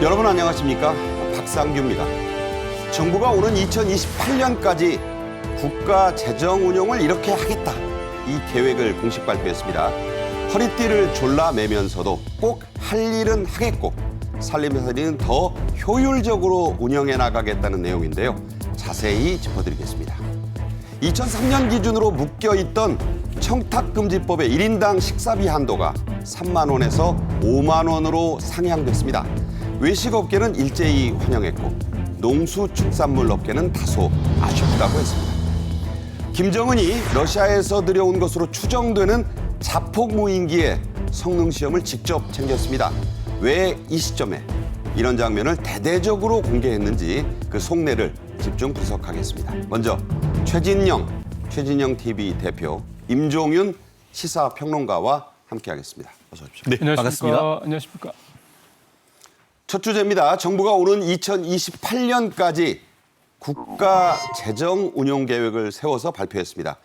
여러분 안녕하십니까? 박상규입니다. 정부가 오는 2028년까지 국가 재정 운용을 이렇게 하겠다. 이 계획을 공식 발표했습니다. 허리띠를 졸라매면서도 꼭 할 일은 하겠고 살림살이는 더 효율적으로 운영해 나가겠다는 내용인데요. 자세히 짚어드리겠습니다. 2003년 기준으로 묶여있던 청탁금지법의 1인당 식사비 한도가 3만 원에서 5만 원으로 상향됐습니다. 외식업계는 일제히 환영했고 농수축산물 업계는 다소 아쉽다고 했습니다. 김정은이 러시아에서 들여온 것으로 추정되는 자폭 무인기의 성능 시험을 직접 챙겼습니다. 왜 이 시점에 이런 장면을 대대적으로 공개했는지 그 속내를 집중 분석하겠습니다. 먼저 최진영 TV 대표, 임종윤 시사평론가와 함께하겠습니다. 어서 오십시오. 네, 반갑습니다. 안녕하십니까. 첫 주제입니다. 정부가 오는 2028년까지 국가 재정 운용 계획을 세워서 발표했습니다.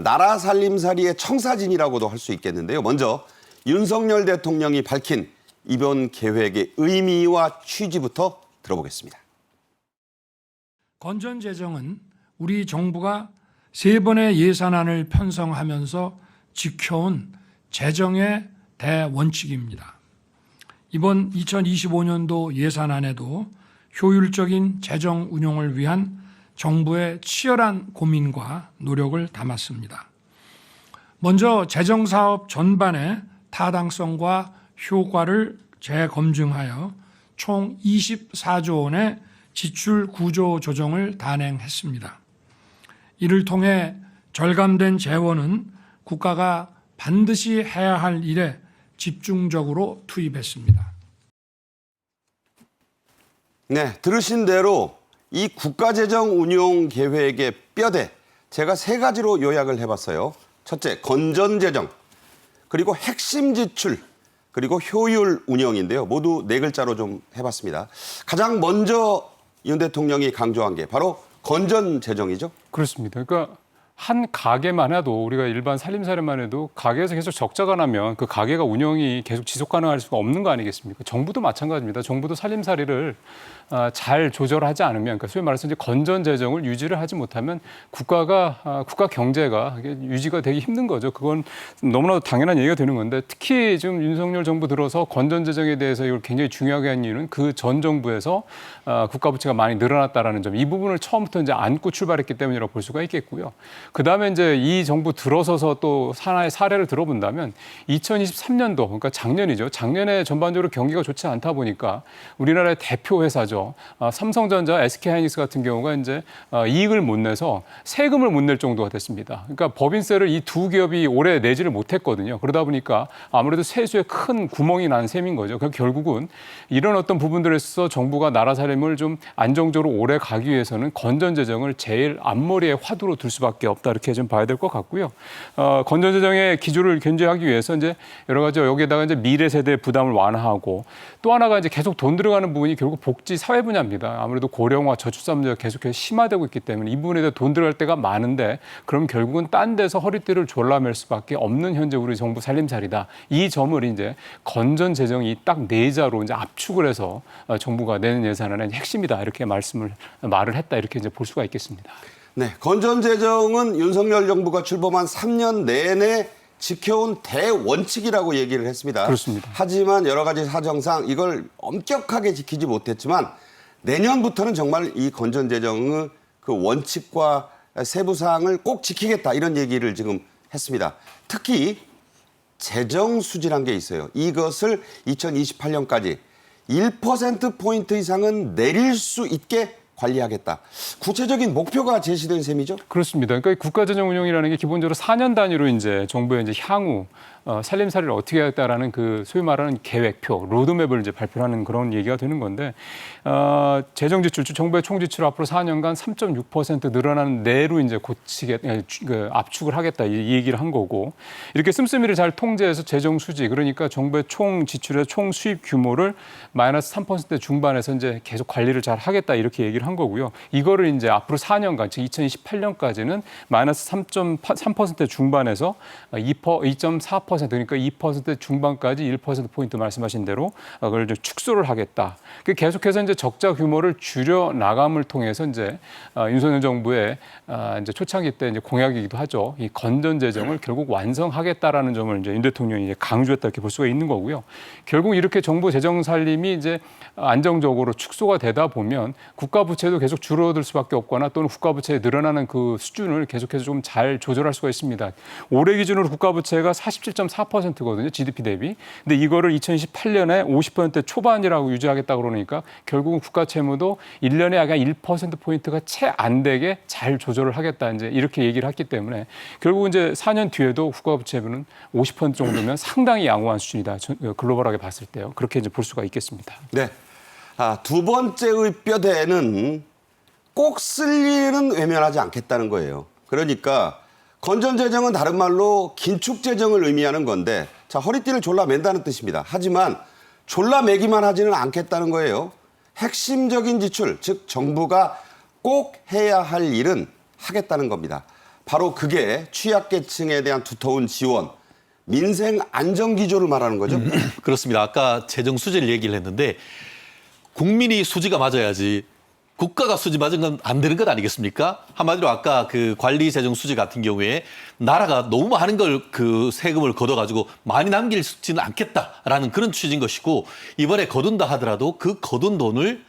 나라 살림살이의 청사진이라고도 할 수 있겠는데요. 먼저 윤석열 대통령이 밝힌 이번 계획의 의미와 취지부터 들어보겠습니다. 건전재정은 우리 정부가 3번의 예산안을 편성하면서 지켜온 재정의 대원칙입니다. 이번 2025년도 예산안에도 효율적인 재정 운용을 위한 정부의 치열한 고민과 노력을 담았습니다. 먼저 재정사업 전반의 타당성과 효과를 재검증하여 총 24조 원의 지출 구조 조정을 단행했습니다. 이를 통해 절감된 재원은 국가가 반드시 해야 할 일에 집중적으로 투입했습니다. 네, 들으신 대로 이 국가재정 운용 계획의 뼈대, 제가 3가지로 요약을 해봤어요. 첫째, 건전재정, 그리고 핵심 지출, 그리고 효율 운영인데요. 모두 4글자로 좀 해봤습니다. 가장 먼저 윤 대통령이 강조한 게 바로 건전재정이죠? 그렇습니다. 그러니까 한 가게만 해도 우리가 일반 살림살이만 해도 가게에서 계속 적자가 나면 그 가게가 운영이 계속 지속 가능할 수가 없는 거 아니겠습니까? 정부도 마찬가지입니다. 정부도 살림살이를 잘 조절하지 않으면, 그러니까 소위 말해서 이제 건전 재정을 유지를 하지 못하면 국가 경제가 유지가 되기 힘든 거죠. 그건 너무나도 당연한 얘기가 되는 건데, 특히 지금 윤석열 정부 들어서 건전 재정에 대해서 이걸 굉장히 중요하게 한 이유는 그 전 정부에서 국가 부채가 많이 늘어났다라는 점, 이 부분을 처음부터 이제 안고 출발했기 때문이라고 볼 수가 있겠고요. 그다음에 이제 이 정부 들어서서 또 하나의 사례를 들어본다면 2023년도, 그러니까 작년이죠. 작년에 전반적으로 경기가 좋지 않다 보니까 우리나라의 대표 회사죠. 삼성전자, SK하이닉스 같은 경우가 이제 이익을 못 내서 세금을 못 낼 정도가 됐습니다. 그러니까 법인세를 이 두 기업이 올해 내지를 못했거든요. 그러다 보니까 아무래도 세수에 큰 구멍이 난 셈인 거죠. 그러니까 결국은 이런 어떤 부분들에서 정부가 나라 살림을 좀 안정적으로 오래 가기 위해서는 건전재정을 제일 앞머리에 화두로 둘 수밖에 없다, 이렇게 좀 봐야 될 것 같고요. 건전재정의 기조를 견제하기 위해서 이제 여러 가지 여기에다가 이제 미래 세대 부담을 완화하고, 또 하나가 이제 계속 돈 들어가는 부분이 결국 복지 사회 분야입니다. 아무래도 고령화 저출산 문제가 계속해서 심화되고 있기 때문에 이 부분에 대해 돈 들어갈 때가 많은데, 그럼 결국은 딴 데서 허리띠를 졸라맬 수밖에 없는 현재 우리 정부 살림살이다. 이 점을 이제 건전재정이 딱 4자로 이제 압축을 해서 정부가 내는 예산안의 핵심이다, 이렇게 말을 했다, 이렇게 이제 볼 수가 있겠습니다. 네, 건전재정은 윤석열 정부가 출범한 3년 내내 지켜온 대원칙이라고 얘기를 했습니다. 그렇습니다. 하지만 여러 가지 사정상 이걸 엄격하게 지키지 못했지만 내년부터는 정말 이 건전재정의 그 원칙과 세부사항을 꼭 지키겠다, 이런 얘기를 지금 했습니다. 특히 재정수지란 게 있어요. 이것을 2028년까지 1%포인트 이상은 내릴 수 있게 관리하겠다. 구체적인 목표가 제시된 셈이죠? 그렇습니다. 그러니까 국가재정 운영이라는 게 기본적으로 4년 단위로 이제 정부의 이제 향후 살림살이를 어떻게 하겠다라는 그 소위 말하는 계획표, 로드맵을 이제 발표하는 그런 얘기가 되는 건데 재정 지출, 정부의 총 지출 앞으로 4년간 3.6% 늘어나는 내로 이제 압축을 하겠다 이 얘기를 한 거고 이렇게 씀씀이를 잘 통제해서 재정 수지 그러니까 정부의 총 지출의 총 수입 규모를 마이너스 3% 중반에서 이제 계속 관리를 잘 하겠다 이렇게 얘기를 한 거고요. 이거를 이제 앞으로 4년간 즉 2028년까지는 마이너스 3.3% 중반에서 2.4% 그러니까 2% 중반까지 1%포인트 말씀하신 대로 그걸 좀 축소를 하겠다. 계속해서 이제 적자 규모를 줄여 나감을 통해서 이제 윤석열 정부의 이제 초창기 때 이제 공약이기도 하죠. 이 건전 재정을 결국 완성하겠다라는 점을 이제 윤 대통령이 이제 강조했다 이렇게 볼 수가 있는 거고요. 결국 이렇게 정부 재정 살림이 이제 안정적으로 축소가 되다 보면 국가 부채도 계속 줄어들 수밖에 없거나 또는 국가 부채에 늘어나는 그 수준을 계속해서 좀 잘 조절할 수가 있습니다. 올해 기준으로 국가 부채가 47.4%거든요. GDP 대비. 근데 이거를 2028년에 50% 초반이라고 유지하겠다 그러니까 결국은 국가 채무도 1년에 약 1%포인트가 채 안 되게 잘 조절을 하겠다. 이제 이렇게 얘기를 했기 때문에 결국 이제 4년 뒤에도 국가 부채는 50% 정도면 상당히 양호한 수준이다. 글로벌하게 봤을 때요. 그렇게 이제 볼 수가 있겠습니다. 네. 두 번째의 뼈대는 꼭 쓸 일은 외면하지 않겠다는 거예요. 그러니까 건전재정은 다른 말로 긴축재정을 의미하는 건데 자 허리띠를 졸라맨다는 뜻입니다. 하지만 졸라매기만 하지는 않겠다는 거예요. 핵심적인 지출, 즉 정부가 꼭 해야 할 일은 하겠다는 겁니다. 바로 그게 취약계층에 대한 두터운 지원, 민생 안정기조를 말하는 거죠. 그렇습니다. 아까 재정 수지를 얘기를 했는데 국민이 수지가 맞아야지 국가가 수지 맞은 건 안 되는 것 아니겠습니까? 한마디로 아까 그 관리 재정 수지 같은 경우에 나라가 너무 많은 걸 그 세금을 걷어가지고 많이 남기지는 않겠다라는 그런 취지인 것이고 이번에 거둔다 하더라도 그 거둔 돈을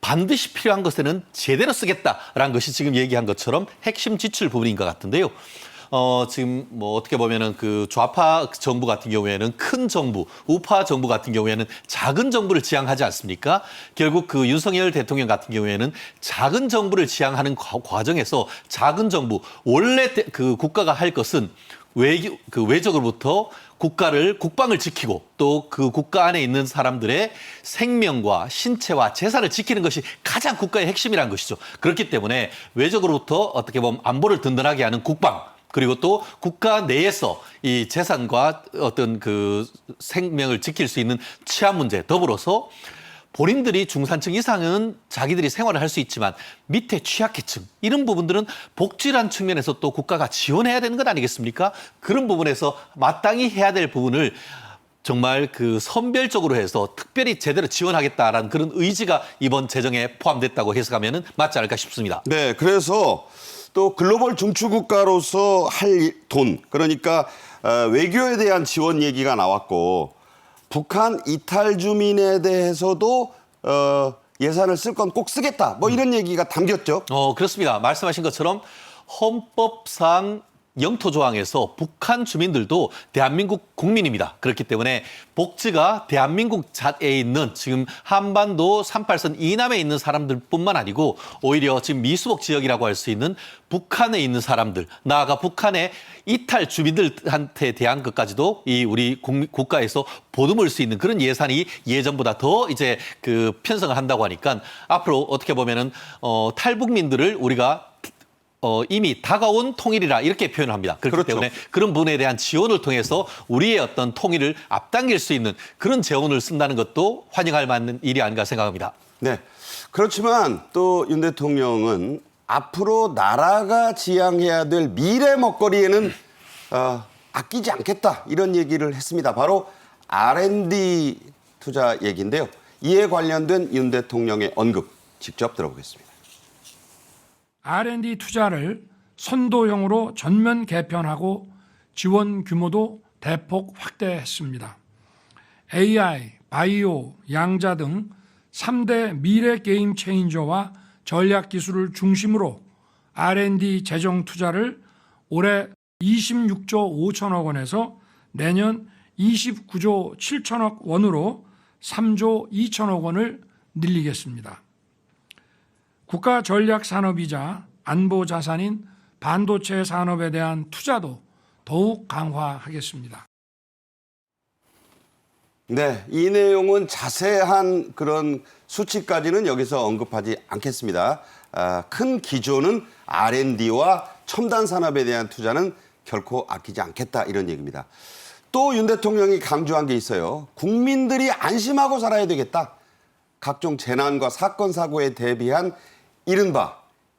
반드시 필요한 것에는 제대로 쓰겠다라는 것이 지금 얘기한 것처럼 핵심 지출 부분인 것 같은데요. 지금 뭐 어떻게 보면은 그 좌파 정부 같은 경우에는 큰 정부, 우파 정부 같은 경우에는 작은 정부를 지향하지 않습니까? 결국 그 윤석열 대통령 같은 경우에는 작은 정부를 지향하는 과정에서 작은 정부, 원래 그 국가가 할 것은 외적으로부터 국방을 지키고 또 그 국가 안에 있는 사람들의 생명과 신체와 재산을 지키는 것이 가장 국가의 핵심이라는 것이죠. 그렇기 때문에 외적으로부터 어떻게 보면 안보를 든든하게 하는 국방, 그리고 또 국가 내에서 이 재산과 어떤 그 생명을 지킬 수 있는 치안 문제 더불어서 본인들이 중산층 이상은 자기들이 생활을 할 수 있지만 밑에 취약계층 이런 부분들은 복지란 측면에서 또 국가가 지원해야 되는 것 아니겠습니까? 그런 부분에서 마땅히 해야 될 부분을 정말 그 선별적으로 해서 특별히 제대로 지원하겠다라는 그런 의지가 이번 재정에 포함됐다고 해석하면 맞지 않을까 싶습니다. 네, 그래서 또 글로벌 중추국가로서 할 돈, 그러니까 외교에 대한 지원 얘기가 나왔고 북한 이탈 주민에 대해서도 예산을 쓸 건 꼭 쓰겠다. 뭐 이런 얘기가 담겼죠. 그렇습니다. 말씀하신 것처럼 헌법상 영토 조항에서 북한 주민들도 대한민국 국민입니다. 그렇기 때문에 복지가 대한민국 자체에 있는 지금 한반도 38선 이남에 있는 사람들뿐만 아니고 오히려 지금 미수복 지역이라고 할 수 있는 북한에 있는 사람들, 나아가 북한의 이탈 주민들한테 대한 것까지도 이 우리 국가에서 보듬을 수 있는 그런 예산이 예전보다 더 이제 그 편성을 한다고 하니까 앞으로 어떻게 보면은 탈북민들을 우리가 이미 다가온 통일이라 이렇게 표현을 합니다. 그렇기 그렇죠. 때문에 그런 부분에 대한 지원을 통해서 우리의 어떤 통일을 앞당길 수 있는 그런 재원을 쓴다는 것도 환영할 만한 일이 아닌가 생각합니다. 네. 그렇지만 또 윤 대통령은 앞으로 나라가 지향해야 될 미래 먹거리에는 아끼지 않겠다 이런 얘기를 했습니다. 바로 R&D 투자 얘기인데요. 이에 관련된 윤 대통령의 언급 직접 들어보겠습니다. R&D 투자를 선도형으로 전면 개편하고 지원 규모도 대폭 확대했습니다. AI, 바이오, 양자 등 3대 미래 게임 체인저와 전략 기술을 중심으로 R&D 재정 투자를 올해 26조 5천억 원에서 내년 29조 7천억 원으로 3조 2천억 원을 늘리겠습니다. 국가 전략 산업이자 안보 자산인 반도체 산업에 대한 투자도 더욱 강화하겠습니다. 네, 이 내용은 자세한 그런 수치까지는 여기서 언급하지 않겠습니다. 큰 기조는 R&D와 첨단 산업에 대한 투자는 결코 아끼지 않겠다 이런 얘기입니다. 또 윤 대통령이 강조한 게 있어요. 국민들이 안심하고 살아야 되겠다. 각종 재난과 사건 사고에 대비한 이른바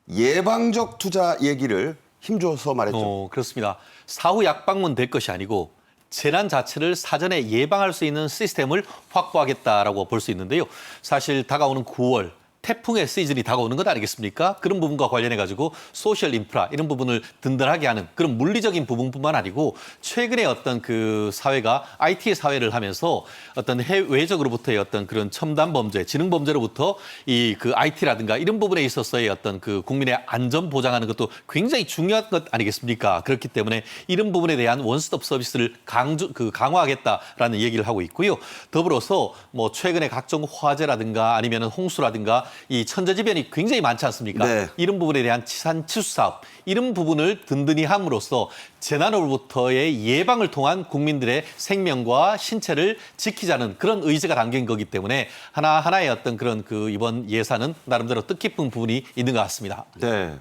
예방적 투자 얘기를 힘줘서 말했죠. 그렇습니다. 사후 약방문 될 것이 아니고 재난 자체를 사전에 예방할 수 있는 시스템을 확보하겠다라고 볼 수 있는데요. 사실 다가오는 9월 태풍의 시즌이 다가오는 것 아니겠습니까? 그런 부분과 관련해 가지고 소셜 인프라 이런 부분을 든든하게 하는 그런 물리적인 부분뿐만 아니고 최근에 어떤 그 사회가 IT 사회를 하면서 어떤 해외적으로부터의 어떤 그런 첨단 범죄, 지능 범죄로부터 이 그 IT라든가 이런 부분에 있어서의 어떤 그 국민의 안전 보장하는 것도 굉장히 중요한 것 아니겠습니까? 그렇기 때문에 이런 부분에 대한 원스톱 서비스를 강화하겠다라는 얘기를 하고 있고요. 더불어서 뭐 최근에 각종 화재라든가 아니면 홍수라든가 이 천재지변이 굉장히 많지 않습니까? 네. 이런 부분에 대한 치수 사업, 이런 부분을 든든히 함으로써 재난으로부터의 예방을 통한 국민들의 생명과 신체를 지키자는 그런 의지가 담긴 거기 때문에 하나하나의 어떤 그런 그 이번 예산은 나름대로 뜻깊은 부분이 있는 것 같습니다. 네.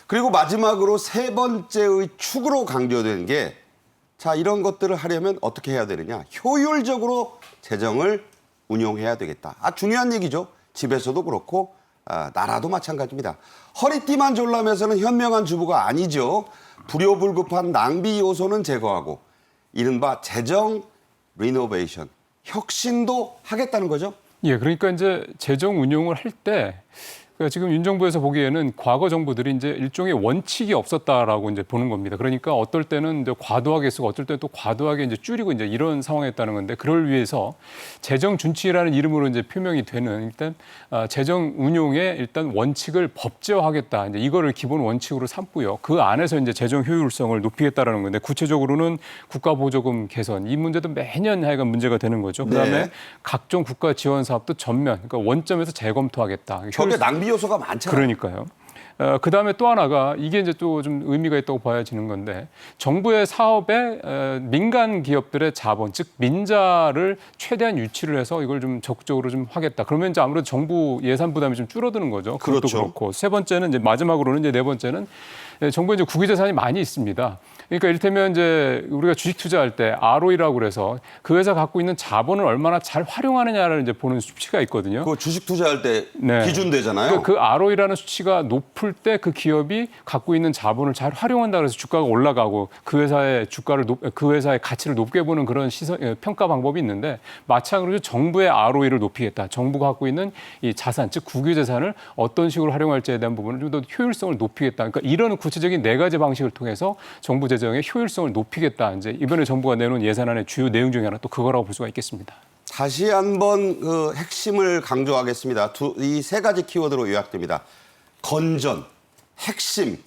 그리고 마지막으로 세 번째의 축으로 강조된 게 자, 이런 것들을 하려면 어떻게 해야 되느냐. 효율적으로 재정을 운용해야 되겠다. 중요한 얘기죠. 집에서도 그렇고 나라도 마찬가지입니다. 허리띠만 졸라매서는 현명한 주부가 아니죠. 불효불급한 낭비 요소는 제거하고 이른바 재정 리노베이션, 혁신도 하겠다는 거죠. 예, 그러니까 이제 재정 운용을 할 때 지금 윤 정부에서 보기에는 과거 정부들이 이제 일종의 원칙이 없었다라고 이제 보는 겁니다. 그러니까 어떨 때는 이제 과도하게 쓰고 어떨 때는 또 과도하게 이제 줄이고 이제 이런 상황이었다는 건데 그걸 위해서 재정 준칙이라는 이름으로 이제 표명이 되는 일단 재정 운용의 일단 원칙을 법제화하겠다. 이제 이거를 기본 원칙으로 삼고요. 그 안에서 이제 재정 효율성을 높이겠다라는 건데 구체적으로는 국가보조금 개선 이 문제도 매년 하여간 문제가 되는 거죠. 그다음에 네. 각종 국가 지원 사업도 전면 그러니까 원점에서 재검토하겠다. 저게 낭비 요소가 많잖아요. 그러니까요. 그다음에 또 하나가 이게 이제 또 좀 의미가 있다고 봐야지는 건데 정부의 사업에 민간 기업들의 자본 즉 민자를 최대한 유치를 해서 이걸 좀 적극적으로 좀 하겠다. 그러면 이제 아무래도 정부 예산 부담이 좀 줄어드는 거죠. 그것도 그렇죠. 그렇고 세 번째는 이제 마지막으로는 이제 네 번째는 정부에 이제 국유재산이 많이 있습니다. 그러니까 이를테면 이제 우리가 주식 투자할 때 ROE라고 그래서 그 회사 갖고 있는 자본을 얼마나 잘 활용하느냐를 이제 보는 수치가 있거든요. 그 주식 투자할 때 네. 기준 되잖아요. 그 ROE라는 수치가 높을 때 그 기업이 갖고 있는 자본을 잘 활용한다 그래서 주가가 올라가고 그 회사의 그 회사의 가치를 높게 보는 그런 평가 방법이 있는데 마찬가지로 정부의 ROE를 높이겠다. 정부가 갖고 있는 이 자산 즉 국유재산을 어떤 식으로 활용할지에 대한 부분을 좀 더 효율성을 높이겠다. 그러니까 이런 구체적인 네 가지 방식을 통해서 정부 재정의 효율성을 높이겠다. 이제 이번에 정부가 내놓은 예산안의 주요 내용 중에 하나 또 그거라고 볼 수가 있겠습니다. 다시 한번 그 핵심을 강조하겠습니다. 이 세 가지 키워드로 요약됩니다. 건전, 핵심,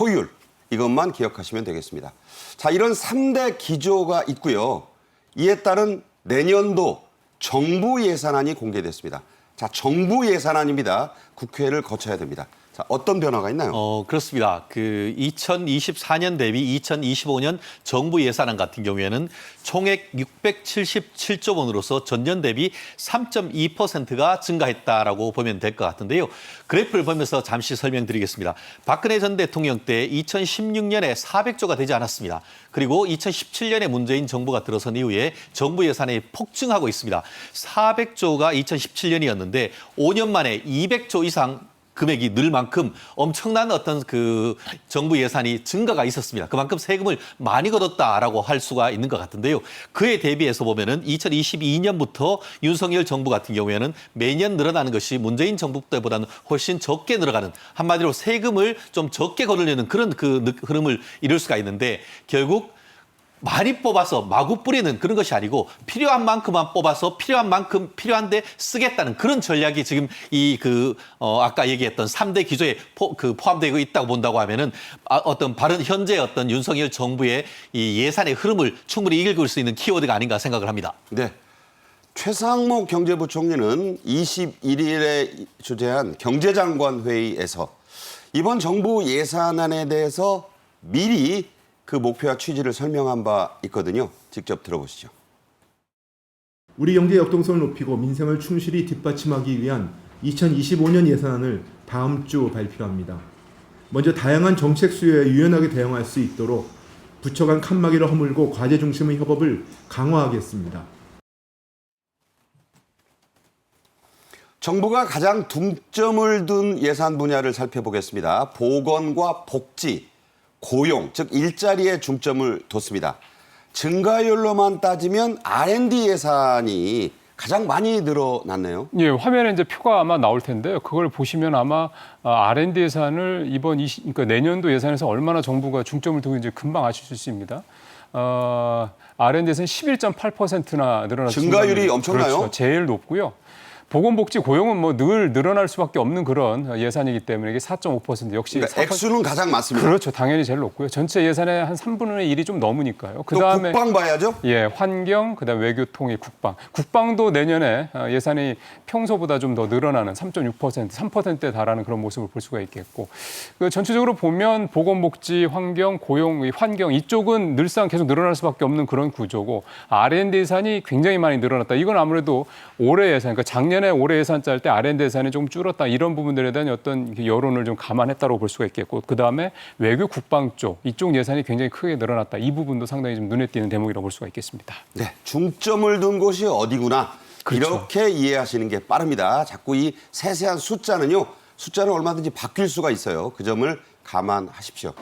효율 이것만 기억하시면 되겠습니다. 자, 이런 3대 기조가 있고요. 이에 따른 내년도 정부 예산안이 공개됐습니다. 자, 정부 예산안입니다. 국회를 거쳐야 됩니다. 자, 어떤 변화가 있나요? 그렇습니다. 그 2024년 대비 2025년 정부 예산안 같은 경우에는 총액 677조 원으로서 전년 대비 3.2%가 증가했다라고 보면 될 것 같은데요. 그래프를 보면서 잠시 설명드리겠습니다. 박근혜 전 대통령 때 2016년에 400조가 되지 않았습니다. 그리고 2017년에 문재인 정부가 들어선 이후에 정부 예산이 폭증하고 있습니다. 400조가 2017년이었는데 5년 만에 200조 이상 금액이 늘 만큼 엄청난 어떤 그 정부 예산이 증가가 있었습니다. 그만큼 세금을 많이 걷었다라고 할 수가 있는 것 같은데요. 그에 대비해서 보면은 2022년부터 윤석열 정부 같은 경우에는 매년 늘어나는 것이 문재인 정부 때보다는 훨씬 적게 늘어가는 한마디로 세금을 좀 적게 거두려는 그런 그 흐름을 이룰 수가 있는데 결국 많이 뽑아서 마구 뿌리는 그런 것이 아니고 필요한 만큼만 뽑아서 필요한 만큼 필요한데 쓰겠다는 그런 전략이 지금 아까 얘기했던 3대 기조에 포함되고 있다고 본다고 하면은 어떤 바른 현재 어떤 윤석열 정부의 이 예산의 흐름을 충분히 읽을 수 있는 키워드가 아닌가 생각을 합니다. 네. 최상목 경제부총리는 21일에 주재한 경제장관 회의에서 이번 정부 예산안에 대해서 미리 그 목표와 취지를 설명한 바 있거든요. 직접 들어보시죠. 우리 경제 역동성을 높이고 민생을 충실히 뒷받침하기 위한 2025년 예산안을 다음 주 발표합니다. 먼저 다양한 정책 수요에 유연하게 대응할 수 있도록 부처 간 칸막이를 허물고 과제 중심의 협업을 강화하겠습니다. 정부가 가장 중점을 둔 예산 분야를 살펴보겠습니다. 보건과 복지, 고용, 즉 일자리에 중점을 뒀습니다. 증가율로만 따지면 R&D 예산이 가장 많이 늘어났네요. 예, 화면에 이제 표가 아마 나올 텐데요. 그걸 보시면 아마 R&D 예산을 그러니까 내년도 예산에서 얼마나 정부가 중점을 두고 이제 금방 아실 수 있습니다. R&D 예산 11.8%나 늘어났습니다. 증가율이 엄청나요? 그렇죠. 제일 높고요. 보건복지 고용은 뭐 늘 늘어날 수밖에 없는 그런 예산이기 때문에 이게 4.5% 역시 그러니까 액수는 가장 많습니다. 그렇죠. 당연히 제일 높고요. 전체 예산의 한 3분의 1이 좀 넘으니까요. 또 그다음에 국방 봐야죠. 예, 환경, 그다음 외교, 통일, 국방. 국방도 내년에 예산이 평소보다 좀 더 늘어나는 3.6%, 3%에 달하는 그런 모습을 볼 수가 있겠고, 그 전체적으로 보면 보건복지, 환경, 고용, 환경 이쪽은 늘상 계속 늘어날 수밖에 없는 그런 구조고, R&D 예산이 굉장히 많이 늘어났다. 이건 아무래도 올해 예산, 그러니까 작년에 올해 예산 짤 때 R&D 예산이 좀 줄었다 이런 부분들에 대한 어떤 여론을 좀 감안했다고 볼 수가 있겠고, 그 다음에 외교, 국방 쪽 이쪽 예산이 굉장히 크게 늘어났다. 이 부분도 상당히 좀 눈에 띄는 대목이라고 볼 수가 있겠습니다. 네, 중점을 둔 곳이 어디구나. 그렇죠. 이렇게 이해하시는 게 빠릅니다. 자꾸 이 세세한 숫자는 얼마든지 바뀔 수가 있어요. 그 점을 감안하십시오.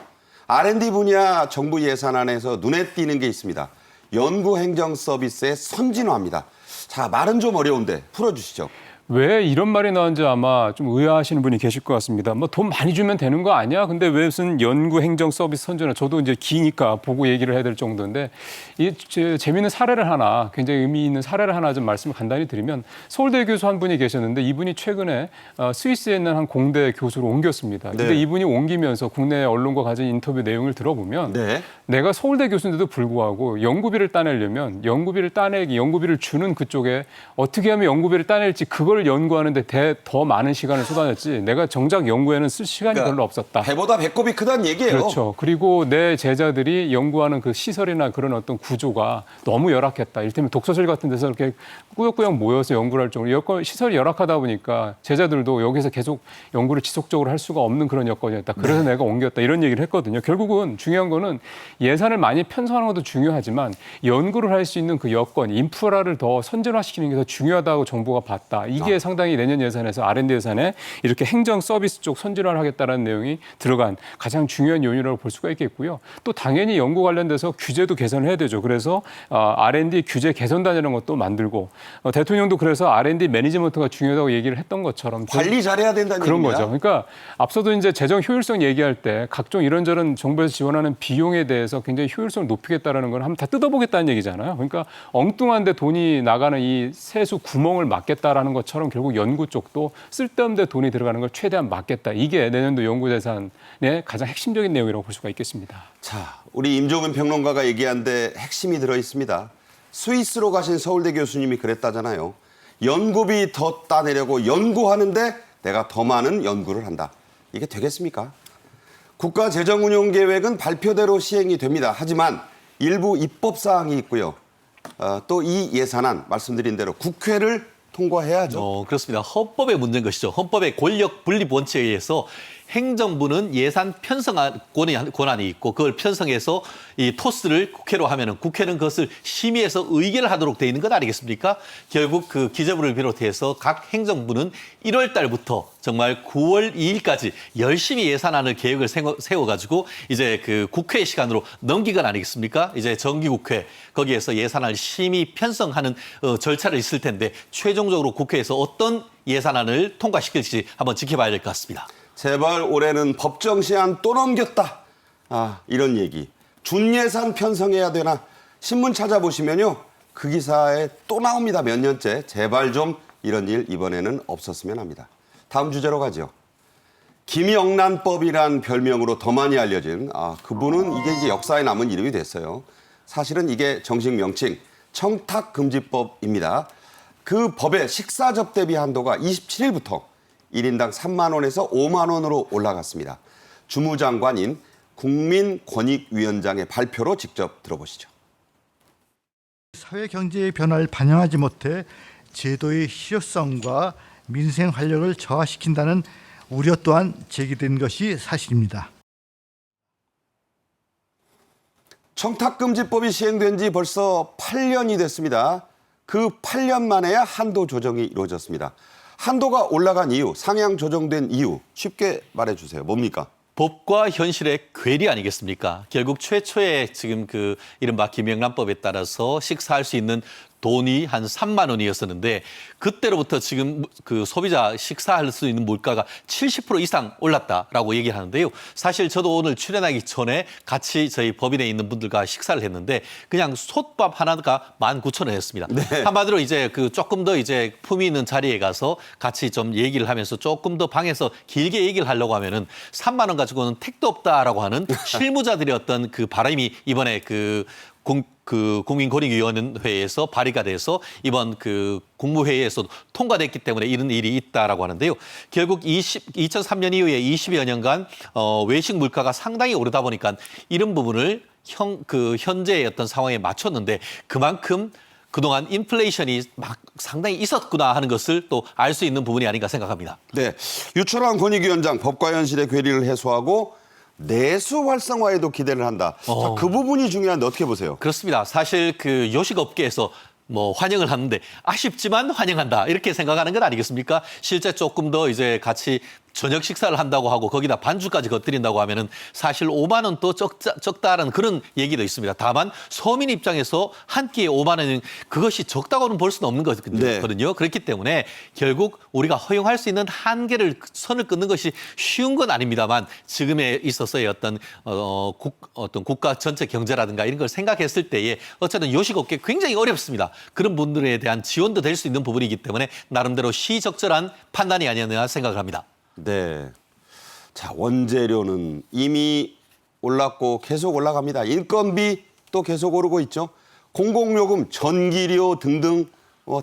R&D 분야 정부 예산안에서 눈에 띄는 게 있습니다. 연구행정 서비스의 선진화입니다. 자, 말은 좀 어려운데 풀어주시죠. 왜 이런 말이 나온지 아마 좀 의아하시는 분이 계실 것 같습니다. 뭐 돈 많이 주면 되는 거 아니야? 근데 왜 무슨 연구 행정 서비스 선진화? 저도 이제 기니까 보고 얘기를 해야 될 정도인데, 이 재미있는 사례를 하나, 굉장히 의미 있는 사례를 하나 좀 말씀을 간단히 드리면, 서울대 교수 한 분이 계셨는데 이분이 최근에 스위스에 있는 한 공대 교수로 옮겼습니다. 근데 네. 이분이 옮기면서 국내 언론과 가진 인터뷰 내용을 들어보면, 네. 내가 서울대 교수인데도 불구하고 연구비를 따내려면 연구비를 주는 그쪽에 어떻게 하면 연구비를 따낼지 그걸 연구하는데 더 많은 시간을 쏟아냈지, 내가 정작 연구에는 쓸 시간이 별로 없었다. 배보다 배꼽이 크다는 얘기예요. 그렇죠. 그리고 내 제자들이 연구하는 그 시설이나 그런 어떤 구조가 너무 열악했다. 이를테면 독서실 같은 데서 이렇게 꾸역꾸역 모여서 연구를 할 정도로 시설이 열악하다 보니까 제자들도 여기서 계속 연구를 지속적으로 할 수가 없는 그런 여건이었다. 그래서 내가 옮겼다. 이런 얘기를 했거든요. 결국은 중요한 거는 예산을 많이 편성하는 것도 중요하지만 연구를 할 수 있는 그 여건, 인프라를 더 선진화시키는 게 더 중요하다고 정부가 봤다. 이게 상당히 내년 예산에서 R&D 예산에 이렇게 행정 서비스 쪽 선진화를 하겠다는 내용이 들어간 가장 중요한 요인이라고 볼 수가 있겠고요. 또 당연히 연구 관련돼서 규제도 개선을 해야 되죠. 그래서 R&D 규제 개선단이라는 것도 만들고, 대통령도 그래서 R&D 매니지먼트가 중요하다고 얘기를 했던 것처럼 관리 잘해야 된다는 그런 얘기입니다. 거죠. 그러니까 앞서도 이제 재정 효율성 얘기할 때 각종 이런저런 정부에서 지원하는 비용에 대해서 굉장히 효율성을 높이겠다라는 건 한번 다 뜯어보겠다는 얘기잖아요. 그러니까 엉뚱한데 돈이 나가는 이 세수 구멍을 막겠다라는 것처럼 결국 연구 쪽도 쓸데없는 데 돈이 들어가는 걸 최대한 막겠다. 이게 내년도 연구 예산의 가장 핵심적인 내용이라고 볼 수가 있겠습니다. 자, 우리 임종근 평론가가 얘기한 데 핵심이 들어 있습니다. 스위스로 가신 서울대 교수님이 그랬다잖아요. 연구비 더 따내려고 연구하는데 내가 더 많은 연구를 한다. 이게 되겠습니까? 국가재정운용계획은 발표대로 시행이 됩니다. 하지만 일부 입법사항이 있고요. 또 이 예산안 말씀드린 대로 국회를 통과해야죠. 그렇습니다. 헌법의 문제인 것이죠. 헌법의 권력 분립 원칙에 의해서 행정부는 예산 편성 권한이 있고, 그걸 편성해서 이 토스를 국회로 하면은 국회는 그것을 심의해서 의결을 하도록 돼 있는 것 아니겠습니까? 결국 그 기재부를 비롯해서 각 행정부는 1월 달부터 정말 9월 2일까지 열심히 예산안을 계획을 세워가지고 이제 그 국회 시간으로 넘기건 아니겠습니까? 이제 정기국회 거기에서 예산안을 심의 편성하는 절차를 있을 텐데, 최종적으로 국회에서 어떤 예산안을 통과시킬지 한번 지켜봐야 될 것 같습니다. 제발 올해는 법정 시한 또 넘겼다. 이런 얘기. 준예산 편성해야 되나? 신문 찾아보시면요. 그 기사에 또 나옵니다. 몇 년째. 제발 좀 이런 일 이번에는 없었으면 합니다. 다음 주제로 가죠. 김영란법이란 별명으로 더 많이 알려진 그분은 이게 이제 역사에 남은 이름이 됐어요. 사실은 이게 정식 명칭 청탁금지법입니다. 그 법의 식사 접대비 한도가 27일부터 1인당 3만 원에서 5만 원으로 올라갔습니다. 주무장관인 국민권익위원장의 발표로 직접 들어보시죠. 사회 경제의 변화를 반영하지 못해 제도의 실효성과 민생 활력을 저하시킨다는 우려 또한 제기된 것이 사실입니다. 청탁금지법이 시행된 지 벌써 8년이 됐습니다. 그 8년 만에야 한도 조정이 이루어졌습니다. 한도가 올라간 이유, 상향 조정된 이유 쉽게 말해주세요. 뭡니까? 법과 현실의 괴리 아니겠습니까? 결국 최초의 지금 그 이른바 김영란법에 따라서 식사할 수 있는 돈이 한 3만 원이었었는데 그때로부터 지금 그 소비자 식사할 수 있는 물가가 70% 이상 올랐다라고 얘기를 하는데요. 사실 저도 오늘 출연하기 전에 같이 저희 법인에 있는 분들과 식사를 했는데 그냥 솥밥 하나가 19,000원이었습니다. 네. 한마디로 이제 그 조금 더 이제 품위 있는 자리에 가서 같이 좀 얘기를 하면서 조금 더 방에서 길게 얘기를 하려고 하면은 3만 원 가지고는 택도 없다라고 하는 실무자들의 어떤 그 바람이 이번에 그 국민권익위원회에서 발의가 돼서 이번 그 국무회의에서 통과됐기 때문에 이런 일이 있다라고 하는데요. 결국 2003년 이후에 20여 년간 외식 물가가 상당히 오르다 보니까 이런 부분을 현재의 어떤 상황에 맞췄는데 그만큼 그동안 인플레이션이 막 상당히 있었구나 하는 것을 또 알 수 있는 부분이 아닌가 생각합니다. 네, 유철환 권익위원장 법과 현실의 괴리를 해소하고 내수 활성화에도 기대를 한다. 자, 그 부분이 중요한데 어떻게 보세요? 그렇습니다. 사실 그 요식업계에서 뭐 환영을 하는데 아쉽지만 환영한다 이렇게 생각하는 건 아니겠습니까? 실제 조금 더 이제 같이 저녁 식사를 한다고 하고 거기다 반주까지 겉들인다고 하면은 사실 5만 원 또 적다라는 그런 얘기도 있습니다. 다만 서민 입장에서 한 끼에 5만 원은 그것이 적다고는 볼 수는 없는 거거든요. 네. 그렇기 때문에 결국 우리가 허용할 수 있는 한계를 선을 끊는 것이 쉬운 건 아닙니다만 지금에 있어서의 어떤 국가 전체 경제라든가 이런 걸 생각했을 때에 어쨌든 요식업계 굉장히 어렵습니다. 그런 분들에 대한 지원도 될 수 있는 부분이기 때문에 나름대로 시적절한 판단이 아니었나 생각을 합니다. 네. 자, 원재료는 이미 올랐고 계속 올라갑니다. 인건비 또 계속 오르고 있죠. 공공요금, 전기료 등등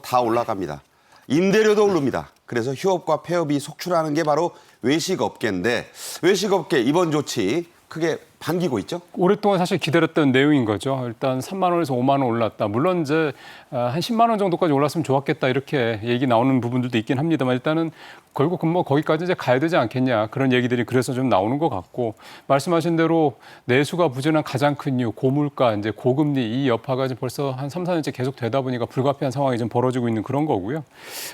다 올라갑니다. 임대료도 오릅니다. 그래서 휴업과 폐업이 속출하는 게 바로 외식업계인데 외식업계 이번 조치 크게 반기고 있죠? 오랫동안 사실 기다렸던 내용인 거죠. 일단 3만 원에서 5만 원 올랐다. 물론 이제 한 10만 원 정도까지 올랐으면 좋았겠다 이렇게 얘기 나오는 부분들도 있긴 합니다만 일단은 결국은 뭐 거기까지 이제 가야 되지 않겠냐 그런 얘기들이 그래서 좀 나오는 것 같고 말씀하신 대로 내수가 부진한 가장 큰 이유 고물가 이제 고금리 이 여파가 이제 벌써 한 3, 4년째 계속 되다 보니까 불가피한 상황이 좀 벌어지고 있는 그런 거고요.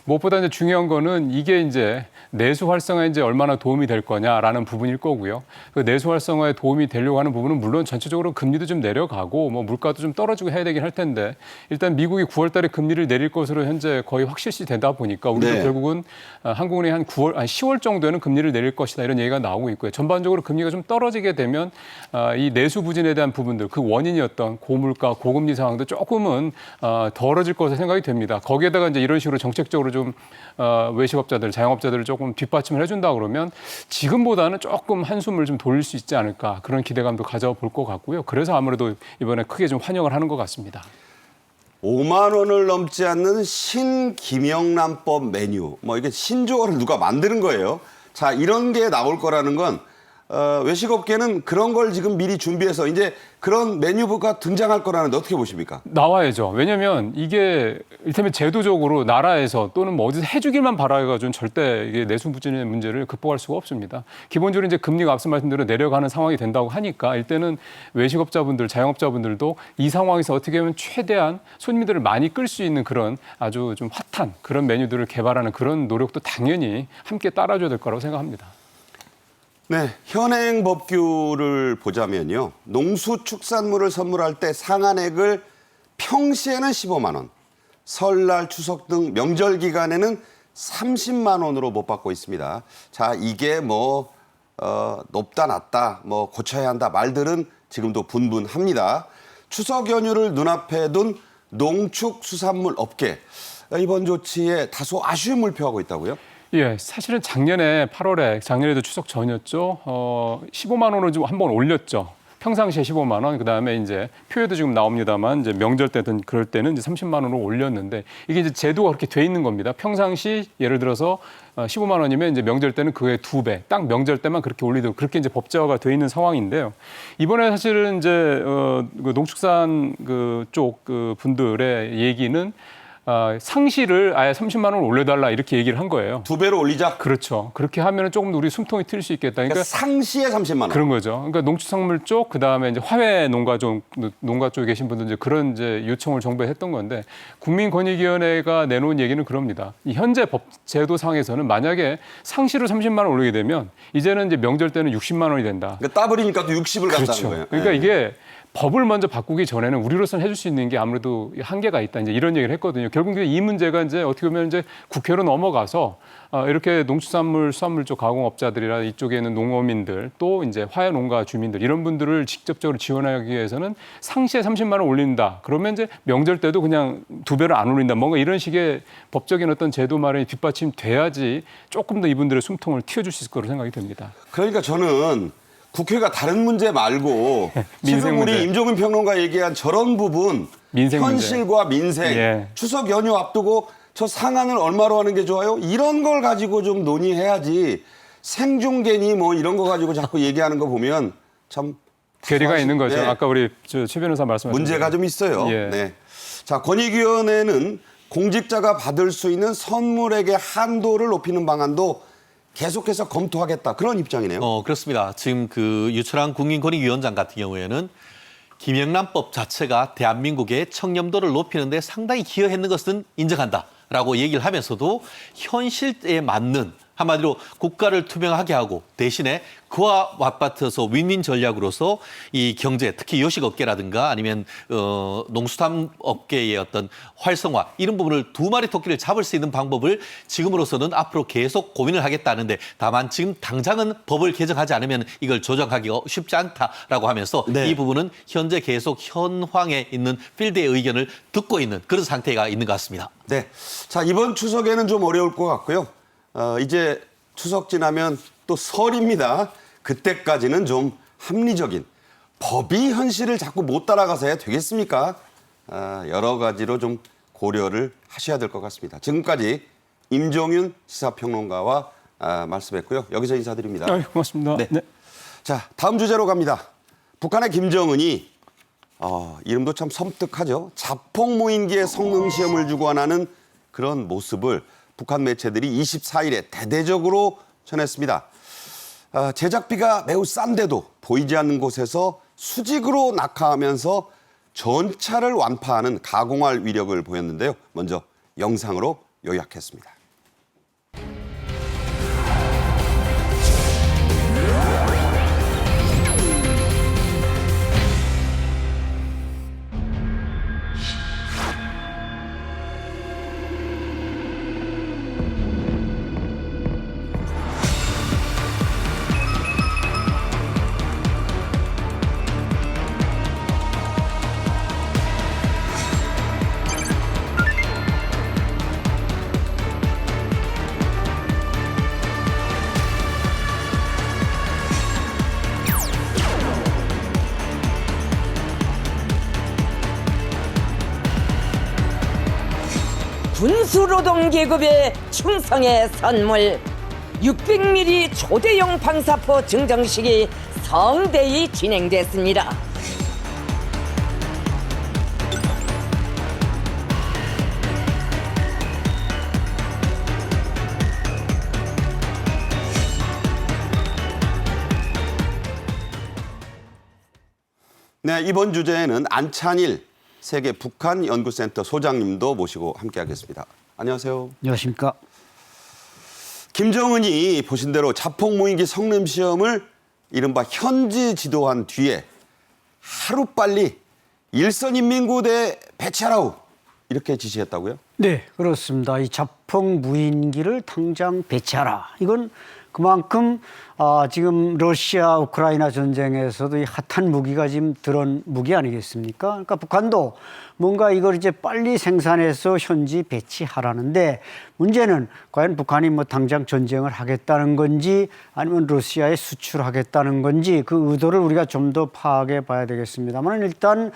무엇보다 이제 중요한 거는 이게 이제 내수 활성화에 이제 얼마나 도움이 될 거냐라는 부분일 거고요. 그 내수 활성화에 도움이 되려고 하는 부분은 물론 전체적으로 금리도 좀 내려가고 뭐 물가도 좀 떨어지고 해야 되긴 할 텐데 일단 미국이 9월 달에 금리를 내릴 것으로 현재 거의 확실시 되다 보니까 우리도 네. 결국은 한국은행이 한 10월 정도에는 금리를 내릴 것이다 이런 얘기가 나오고 있고요. 전반적으로 금리가 좀 떨어지게 되면 이 내수 부진에 대한 부분들 그 원인이었던 고물가, 고금리 상황도 조금은 덜어질 것으로 생각이 됩니다. 거기에다가 이제 이런 식으로 정책적으로 좀 외식업자들, 자영업자들을 조금 뒷받침을 해준다 그러면 지금보다는 조금 한숨을 좀 돌릴 수 있지 않을까 그런 기대감도 가져볼 것 같고요. 그래서 아무래도 이번에 크게 좀 환영을 하는 것 같습니다. 5만 원을 넘지 않는 신김영란법 메뉴. 뭐 이게 신조어를 누가 만드는 거예요. 자, 이런 게 나올 거라는 건 외식업계는 그런 걸 지금 미리 준비해서 이제 그런 메뉴가 등장할 거라는데 어떻게 보십니까? 나와야죠. 왜냐하면 이게 이를테면 제도적으로 나라에서 또는 뭐 어디서 해주길만 바라가지고는 절대 이게 내수 부진의 문제를 극복할 수가 없습니다. 기본적으로 이제 금리가 앞서 말씀대로 내려가는 상황이 된다고 하니까 이때는 외식업자분들, 자영업자분들도 이 상황에서 어떻게 하면 최대한 손님들을 많이 끌 수 있는 그런 아주 좀 핫한 그런 메뉴들을 개발하는 그런 노력도 당연히 함께 따라줘야 될 거라고 생각합니다. 네, 현행 법규를 보자면요. 농수축산물을 선물할 때 상한액을 평시에는 15만 원, 설날, 추석 등 명절 기간에는 30만 원으로 못 받고 있습니다. 자, 이게 뭐 높다 낮다, 뭐 고쳐야 한다 말들은 지금도 분분합니다. 추석 연휴를 눈앞에 둔 농축수산물 업계 이번 조치에 다소 아쉬움을 표하고 있다고요? 예, 사실은 작년에 8월에 작년에도 추석 전이었죠. 15만 원을 좀 한번 올렸죠. 평상시에 15만 원, 그다음에 이제 표에도 지금 나옵니다만 이제 명절 때든 그럴 때는 이제 30만 원으로 올렸는데 이게 이제 제도가 그렇게 돼 있는 겁니다. 평상시 예를 들어서 15만 원이면 이제 명절 때는 그의 2배, 딱 명절 때만 그렇게 올리도록 그렇게 이제 법제화가 돼 있는 상황인데요. 이번에 사실은 이제 그 농축산 그쪽 그 분들의 얘기는 상시를 아예 30만 원 올려달라 이렇게 얘기를 한 거예요. 2배로 올리자. 그렇죠. 그렇게 하면은 조금 더 우리 숨통이 트일 수 있겠다. 그러니까 상시에 30만 원. 그런 거죠. 그러니까 농축산물 쪽, 그 다음에 이제 화훼 농가 쪽에 계신 분들 이제 그런 이제 요청을 정부에 했던 건데 국민권익위원회가 내놓은 얘기는 그럽니다. 이 현재 법 제도상에서는 만약에 상시로 30만 원 올리게 되면 이제는 이제 명절 때는 60만 원이 된다. 그러니까 따블이니까 또 60을 간다는 그렇죠. 거예요. 그러니까 네. 이게 법을 먼저 바꾸기 전에는 우리로서는 해줄 수 있는 게 아무래도 한계가 있다. 이제 이런 얘기를 했거든요. 결국 이 문제가 이제 어떻게 보면 이제 국회로 넘어가서 이렇게 농축산물, 수산물 쪽 가공업자들이나 이쪽에 있는 농어민들 또 이제 화훼 농가 주민들 이런 분들을 직접적으로 지원하기 위해서는 상시에 30만 원 올린다. 그러면 이제 명절 때도 그냥 2배를 안 올린다. 뭔가 이런 식의 법적인 어떤 제도 마련이 뒷받침돼야지 조금 더 이분들의 숨통을 틔워줄 수 있을 거로 생각이 됩니다. 그러니까 저는 국회가 다른 문제 말고 지금 민생 우리 문제. 임종근 평론가 얘기한 저런 부분 민생 현실과 민생 예. 추석 연휴 앞두고 저 상한을 얼마로 하는 게 좋아요? 이런 걸 가지고 좀 논의해야지 생중계니 뭐 이런 거 가지고 자꾸 얘기하는 거 보면 참 괴리가 있는 거죠. 네. 아까 우리 최 변호사 말씀하신 문제가 좀 있어요. 예. 네. 자, 권익위원회는 공직자가 받을 수 있는 선물액의 한도를 높이는 방안도 계속해서 검토하겠다. 그런 입장이네요. 그렇습니다. 지금 그 유철한 국민권익위원장 같은 경우에는 김영란법 자체가 대한민국의 청렴도를 높이는 데 상당히 기여했는 것은 인정한다라고 얘기를 하면서도 현실에 맞는 한마디로 국가를 투명하게 하고 대신에 그와 맞받쳐서 윈윈 전략으로서 이 경제 특히 요식업계라든가 아니면 농수산업계의 어떤 활성화 이런 부분을 두 마리 토끼를 잡을 수 있는 방법을 지금으로서는 앞으로 계속 고민을 하겠다는데 다만 지금 당장은 법을 개정하지 않으면 이걸 조정하기가 쉽지 않다라고 하면서 네. 이 부분은 현재 계속 현황에 있는 필드의 의견을 듣고 있는 그런 상태가 있는 것 같습니다. 네. 자, 이번 추석에는 좀 어려울 것 같고요. 이제 추석 지나면 또 설입니다. 그때까지는 좀 합리적인 법이 현실을 자꾸 못 따라가서야 되겠습니까? 여러 가지로 좀 고려를 하셔야 될 것 같습니다. 지금까지 임종윤 시사평론가와 말씀했고요. 여기서 인사드립니다. 고맙습니다. 네. 자, 다음 주제로 갑니다. 북한의 김정은이 이름도 참 섬뜩하죠. 자폭무인기의 성능 시험을 주관하는 그런 모습을 북한 매체들이 24일에 대대적으로 전했습니다. 제작비가 매우 싼데도 보이지 않는 곳에서 수직으로 낙하하면서 전차를 완파하는 가공할 위력을 보였는데요. 먼저 영상으로 요약했습니다. 군수노동계급의 충성의 선물 600mm 초대형 방사포 증정식이 성대히 진행됐습니다. 네, 이번 주제에는 안찬일 세계 북한 연구센터 소장님도 모시고 함께하겠습니다. 안녕하세요. 안녕하십니까. 김정은이 보신 대로 자폭무인기 성능 시험을 이른바 현지 지도한 뒤에 하루빨리 일선인민구대 배치하라고 이렇게 지시했다고요? 네, 그렇습니다. 이 자폭 무인기를 당장 배치하라. 이건 그만큼 지금 러시아 우크라이나 전쟁에서도 이 핫한 무기가 지금 드론 무기 아니겠습니까? 그러니까 북한도 뭔가 이걸 이제 빨리 생산해서 현지 배치하라는데 문제는 과연 북한이 뭐 당장 전쟁을 하겠다는 건지 아니면 러시아에 수출하겠다는 건지 그 의도를 우리가 좀 더 파악해 봐야 되겠습니다만 일단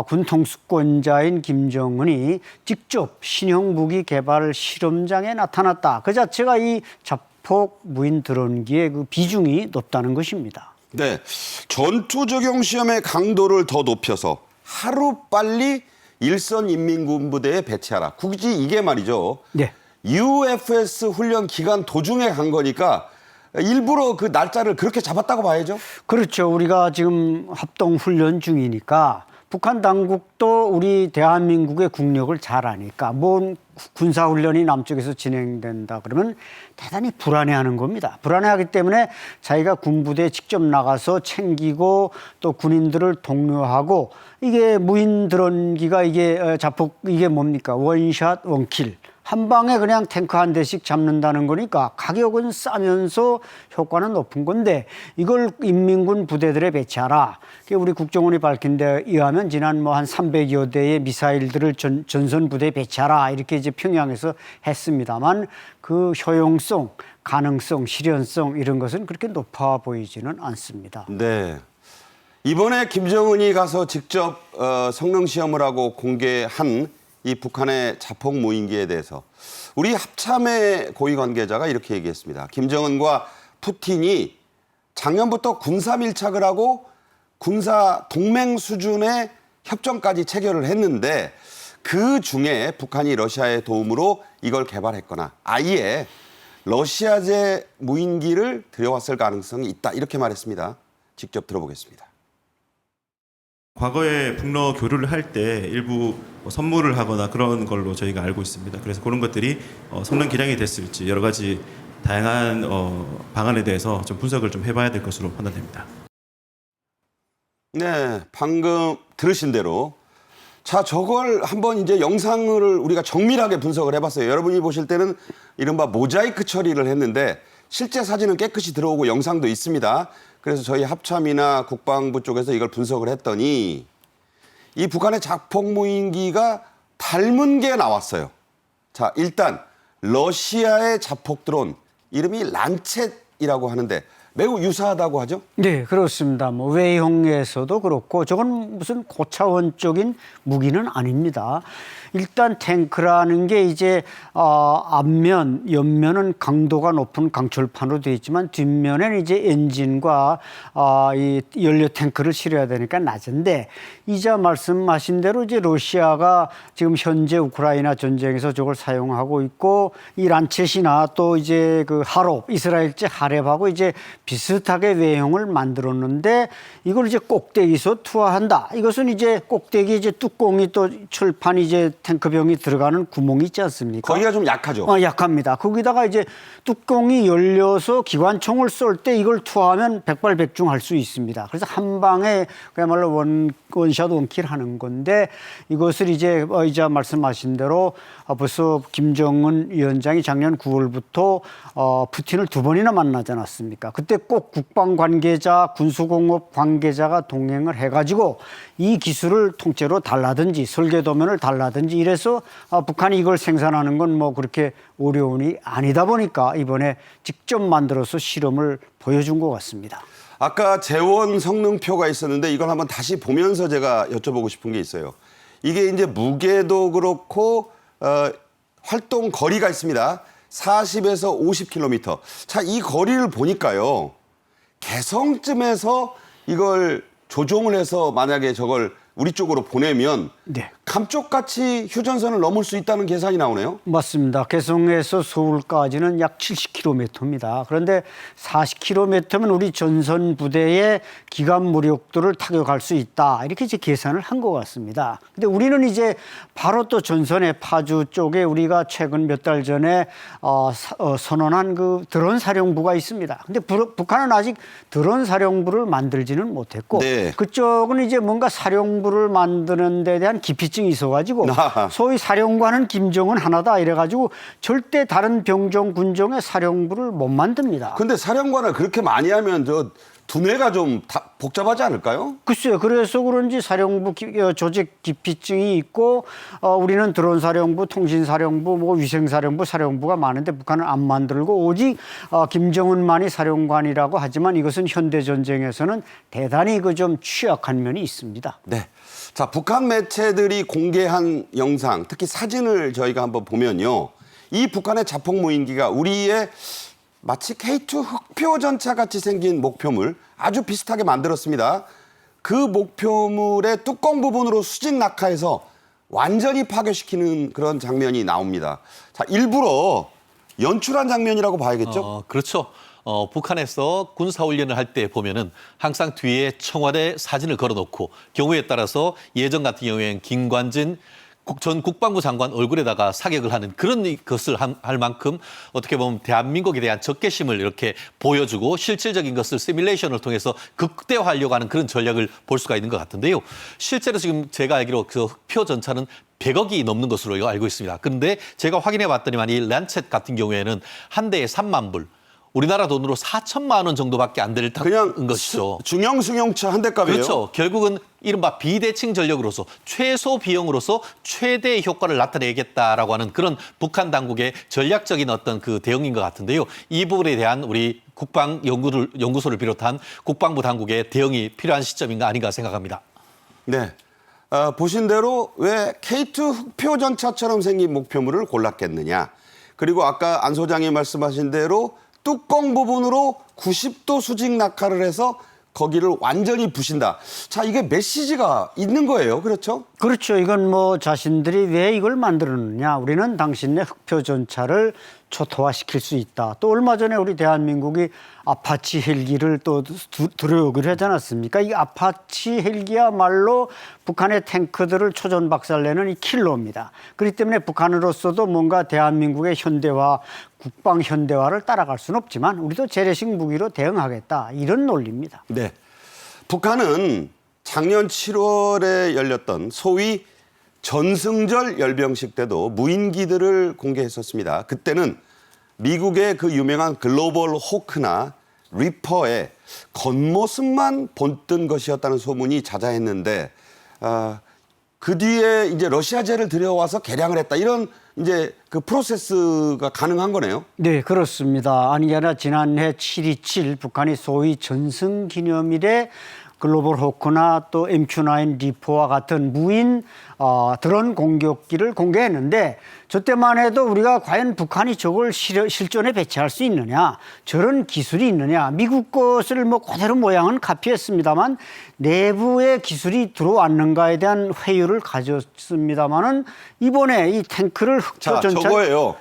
군 통수권자인 김정은이 직접 신형 무기 개발 실험장에 나타났다. 그 자체가 이 자폭 무인 드론기의 그 비중이 높다는 것입니다. 네, 전투 적용 시험의 강도를 더 높여서 하루 빨리 일선 인민군부대에 배치하라. 굳이 이게 말이죠. 네. UFS 훈련 기간 도중에 간 거니까 일부러 그 날짜를 그렇게 잡았다고 봐야죠. 그렇죠. 우리가 지금 합동 훈련 중이니까 북한 당국도 우리 대한민국의 국력을 잘 아니까 뭔 군사훈련이 남쪽에서 진행된다 그러면 대단히 불안해하는 겁니다. 불안해하기 때문에 자기가 군부대에 직접 나가서 챙기고 또 군인들을 독려하고 이게 무인 드론기가 이게 자폭 이게 뭡니까? 원샷 원킬. 한 방에 그냥 탱크 한 대씩 잡는다는 거니까 가격은 싸면서 효과는 높은 건데 이걸 인민군 부대들에 배치하라. 우리 국정원이 밝힌 데 의하면 지난 뭐 한 300여 대의 미사일들을 전선 부대에 배치하라 이렇게 이제 평양에서 했습니다만 그 효용성, 가능성, 실현성 이런 것은 그렇게 높아 보이지는 않습니다. 네. 이번에 김정은이 가서 직접 성능 시험을 하고 공개한 이 북한의 자폭 무인기에 대해서 우리 합참의 고위 관계자가 이렇게 얘기했습니다. 김정은과 푸틴이 작년부터 군사 밀착을 하고 군사 동맹 수준의 협정까지 체결을 했는데 그 중에 북한이 러시아의 도움으로 이걸 개발했거나 아예 러시아제 무인기를 들여왔을 가능성이 있다. 이렇게 말했습니다. 직접 들어보겠습니다. 과거에 북러 교류를 할 때 일부 선물을 하거나 그런 걸로 저희가 알고 있습니다. 그래서 그런 것들이 성능 기량이 됐을지 여러 가지 다양한 방안에 대해서 좀 분석을 좀 해봐야 될 것으로 판단됩니다. 네, 방금 들으신 대로 자 저걸 한번 이제 영상을 우리가 정밀하게 분석을 해봤어요. 여러분이 보실 때는 이른바 모자이크 처리를 했는데 실제 사진은 깨끗이 들어오고 영상도 있습니다. 그래서 저희 합참이나 국방부 쪽에서 이걸 분석을 했더니 이 북한의 자폭 무인기가 닮은 게 나왔어요. 자, 일단 러시아의 자폭 드론 이름이 란쳇이라고 하는데 매우 유사하다고 하죠? 네, 그렇습니다. 뭐 외형에서도 그렇고 저건 무슨 고차원적인 무기는 아닙니다. 일단 탱크라는 게 이제 앞면, 옆면은 강도가 높은 강철판으로 되어 있지만 뒷면에는 이제 엔진과 이 연료 탱크를 실어야 되니까 낮은데 이자 말씀하신 대로 이제 러시아가 지금 현재 우크라이나 전쟁에서 저걸 사용하고 있고 이 란쳇이나 또 이제 그 하롭, 이스라엘제 하렙하고 이제 비슷하게 외형을 만들었는데 이걸 이제 꼭대기에서 투하한다. 이것은 이제 꼭대기 이제 뚜껑이 또 철판이 이제 탱크병이 들어가는 구멍이 있지 않습니까? 거기가 좀 약하죠? 약합니다. 거기다가 이제 뚜껑이 열려서 기관총을 쏠 때 이걸 투하하면 백발백중할 수 있습니다. 그래서 한 방에 그야말로 원샷 원킬 하는 건데 이것을 이제 이자 말씀하신 대로 벌써 김정은 위원장이 작년 9월부터 푸틴을 2번이나 만나지 않았습니까? 그때 꼭 국방 관계자, 군수공업 관계자가 동행을 해가지고 이 기술을 통째로 달라든지 설계도면을 달라든지 이래서 북한이 이걸 생산하는 건 뭐 그렇게 어려운 일이 아니다 보니까 이번에 직접 만들어서 실험을 보여준 것 같습니다. 아까 재원 성능표가 있었는데 이걸 한번 다시 보면서 제가 여쭤보고 싶은 게 있어요. 이게 이제 무게도 그렇고 활동 거리가 있습니다. 40에서 50km. 자, 이 거리를 보니까요. 개성쯤에서 이걸 조종을 해서 만약에 저걸 우리 쪽으로 보내면 네. 감쪽같이 휴전선을 넘을 수 있다는 계산이 나오네요. 맞습니다. 개성에서 서울까지는 약 70km입니다. 그런데 40km면 우리 전선 부대의 기갑 무력도를 타격할 수 있다. 이렇게 이제 계산을 한 것 같습니다. 근데 우리는 이제 바로 또 전선의 파주 쪽에 우리가 최근 몇 달 전에 선언한 그 드론 사령부가 있습니다. 근데 북한은 아직 드론 사령부를 만들지는 못했고 네. 그쪽은 이제 뭔가 사령부를 만드는 데 대한 깊이 기피증이 있어가지고 아하. 소위 사령관은 김정은 하나다 이래가지고 절대 다른 병종 군종의 사령부를 못 만듭니다. 근데 사령관을 그렇게 많이 하면 저 두뇌가 좀 복잡하지 않을까요? 글쎄요. 그래서 그런지 사령부 조직 기피증이 있고 우리는 드론 사령부, 통신 사령부, 뭐 위생 사령부, 사령부가 많은데 북한은 안 만들고 오직 김정은만이 사령관이라고 하지만 이것은 현대 전쟁에서는 대단히 그 좀 취약한 면이 있습니다. 네. 자, 북한 매체들이 공개한 영상, 특히 사진을 저희가 한번 보면요. 이 북한의 자폭 무인기가 우리의 마치 K2 흑표 전차 같이 생긴 목표물 아주 비슷하게 만들었습니다. 그 목표물의 뚜껑 부분으로 수직 낙하해서 완전히 파괴시키는 그런 장면이 나옵니다. 자, 일부러 연출한 장면이라고 봐야겠죠? 그렇죠. 북한에서 군사훈련을 할 때 보면은 항상 뒤에 청와대 사진을 걸어놓고 경우에 따라서 예전 같은 경우에는 김관진 전 국방부 장관 얼굴에다가 사격을 하는 그런 것을 할 만큼 어떻게 보면 대한민국에 대한 적개심을 이렇게 보여주고 실질적인 것을 시뮬레이션을 통해서 극대화하려고 하는 그런 전략을 볼 수가 있는 것 같은데요. 실제로 지금 제가 알기로 그 흑표 전차는 100억이 넘는 것으로 알고 있습니다. 그런데 제가 확인해 봤더니만 이 란쳇 같은 경우에는 한 대에 3만 불. 우리나라 돈으로 4천만 원 정도밖에 안 될 그냥 것이죠. 중형 승용차 한 대 값이에요. 그렇죠. 결국은 이른바 비대칭 전력으로서 최소 비용으로서 최대의 효과를 나타내겠다라고 하는 그런 북한 당국의 전략적인 어떤 그 대응인 것 같은데요. 이 부분에 대한 우리 국방연구소를 비롯한 국방부 당국의 대응이 필요한 시점인가 아닌가 생각합니다. 네. 보신 대로 왜 K2 흑표 전차처럼 생긴 목표물을 골랐겠느냐. 그리고 아까 안 소장이 말씀하신 대로 뚜껑 부분으로 90도 수직 낙하를 해서 거기를 완전히 부신다. 자, 이게 메시지가 있는 거예요. 그렇죠? 그렇죠. 이건 뭐 자신들이 왜 이걸 만들었느냐. 우리는 당신네 흑표 전차를 초토화시킬 수 있다. 또 얼마 전에 우리 대한민국이 아파치 헬기를 또 들여오기로 하지 않았습니까? 이 아파치 헬기야말로 북한의 탱크들을 초전박살내는 이 킬러입니다. 그렇기 때문에 북한으로서도 뭔가 대한민국의 현대화, 국방 현대화를 따라갈 수는 없지만 우리도 재래식 무기로 대응하겠다. 이런 논리입니다. 네. 북한은 작년 7월에 열렸던 소위 전승절 열병식 때도 무인기들을 공개했었습니다. 그때는 미국의 그 유명한 글로벌 호크나 리퍼의 겉모습만 본뜬 것이었다는 소문이 자자했는데 그 뒤에 이제 러시아제를 들여와서 개량을 했다. 이런 이제 그 프로세스가 가능한 거네요. 네, 그렇습니다. 아니 아니라 지난해 7.27 북한이 소위 전승기념일에 글로벌 호크나 또 MQ-9 리퍼와 같은 무인 드론 공격기를 공개했는데 저 때만 해도 우리가 과연 북한이 저걸 실전에 배치할 수 있느냐, 저런 기술이 있느냐, 미국 것을 뭐 그대로 모양은 카피했습니다만 내부의 기술이 들어왔는가에 대한 회의를 가졌습니다만은 이번에 이 탱크를 흑표 전차 저거예요.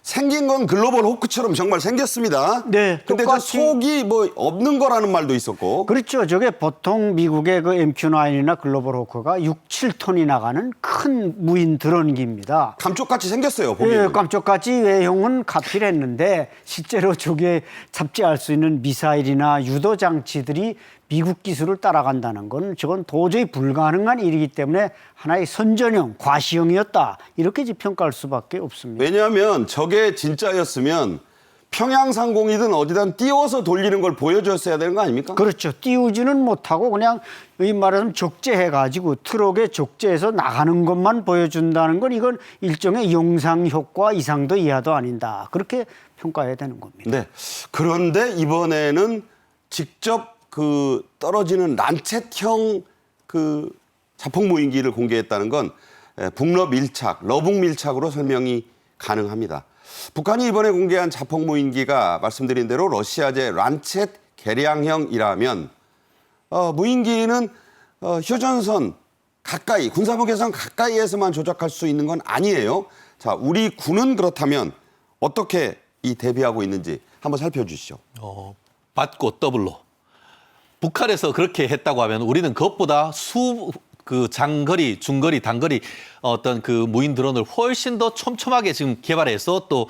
생긴 건 글로벌 호크처럼 정말 생겼습니다. 네, 근데 저 똑같이 속이 뭐 없는 거라는 말도 있었고. 그렇죠. 저게 보통 미국의 그 MQ-9이나 글로벌 호크가 6, 7톤이 나가는 큰 무인 드론기입니다. 감쪽같이 생겼어요. 보기에는. 예, 깜짝같이 외형은 카피를 했는데 실제로 저게 탑재할 수 있는 미사일이나 유도 장치들이 미국 기술을 따라간다는 건 저건 도저히 불가능한 일이기 때문에 하나의 선전형, 과시형이었다. 이렇게 평가할 수밖에 없습니다. 왜냐하면 저게 진짜였으면 평양상공이든 어디든 띄워서 돌리는 걸 보여줬어야 되는 거 아닙니까? 그렇죠. 띄우지는 못하고 그냥 이 말하자면 적재해가지고 트럭에 적재해서 나가는 것만 보여준다는 건 이건 일종의 영상 효과 이상도 이하도 아닌다. 그렇게 평가해야 되는 겁니다. 네. 그런데 이번에는 직접 그 떨어지는 란쳇형 그 자폭 무인기를 공개했다는 건 북러 밀착, 러북 밀착으로 설명이 가능합니다. 북한이 이번에 공개한 자폭 무인기가 말씀드린 대로 러시아제 란쳇 개량형이라면 무인기는 휴전선 가까이, 군사무계선 가까이에서만 조작할 수 있는 건 아니에요. 자, 우리 군은 그렇다면 어떻게 이 대비하고 있는지 한번 살펴주시죠. 받고 더블로. 북한에서 그렇게 했다고 하면 우리는 그것보다 장거리, 중거리, 단거리 어떤 그 무인 드론을 훨씬 더 촘촘하게 지금 개발해서 또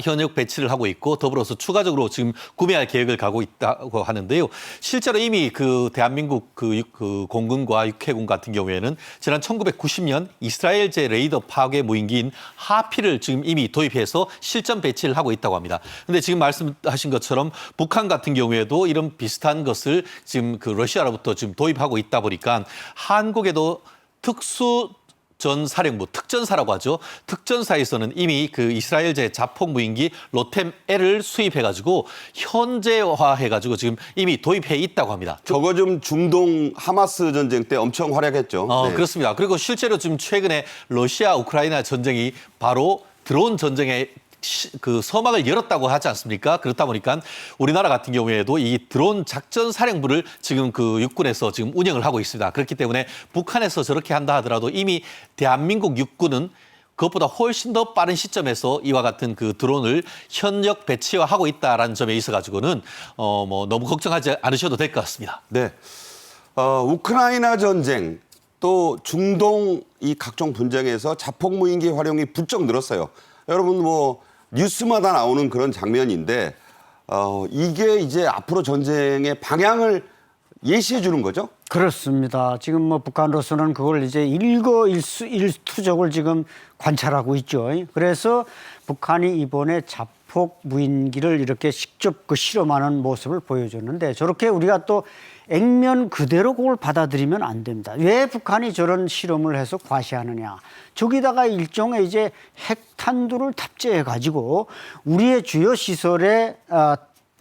현역 배치를 하고 있고 더불어서 추가적으로 지금 구매할 계획을 가고 있다고 하는데요. 실제로 이미 그 대한민국 그 공군과 육해군 같은 경우에는 지난 1990년 이스라엘제 레이더 파괴 무인기인 하피를 지금 이미 도입해서 실전 배치를 하고 있다고 합니다. 근데 지금 말씀하신 것처럼 북한 같은 경우에도 이런 비슷한 것을 지금 그 러시아로부터 지금 도입하고 있다 보니까 한국에도 특수전사령부, 특전사라고 하죠. 특전사에서는 이미 그 이스라엘제 자폭 무인기 로템 L을 수입해가지고 현재화해가지고 지금 이미 도입해 있다고 합니다. 저거 좀 중동 하마스 전쟁 때 엄청 활약했죠. 네. 그렇습니다. 그리고 실제로 지금 최근에 러시아 우크라이나 전쟁이 바로 드론 전쟁에 그 서막을 열었다고 하지 않습니까? 그렇다 보니까 우리나라 같은 경우에도 이 드론 작전 사령부를 지금 그 육군에서 지금 운영을 하고 있습니다. 그렇기 때문에 북한에서 저렇게 한다 하더라도 이미 대한민국 육군은 그것보다 훨씬 더 빠른 시점에서 이와 같은 그 드론을 현역 배치화하고 있다라는 점에 있어가지고는 뭐 너무 걱정하지 않으셔도 될 것 같습니다. 네. 우크라이나 전쟁 또 중동 이 각종 분쟁에서 자폭 무인기 활용이 부쩍 늘었어요. 여러분 뭐 뉴스마다 나오는 그런 장면인데 이게 이제 앞으로 전쟁의 방향을 예시해 주는 거죠? 그렇습니다. 지금 뭐 북한으로서는 그걸 이제 일거일투족을 지금 관찰하고 있죠. 그래서 북한이 이번에 자폭 무인기를 이렇게 직접 그 실험하는 모습을 보여줬는데 저렇게 우리가 또 액면 그대로 그걸 받아들이면 안 됩니다. 왜 북한이 저런 실험을 해서 과시하느냐. 저기다가 일종의 이제 핵탄두를 탑재해 가지고 우리의 주요 시설에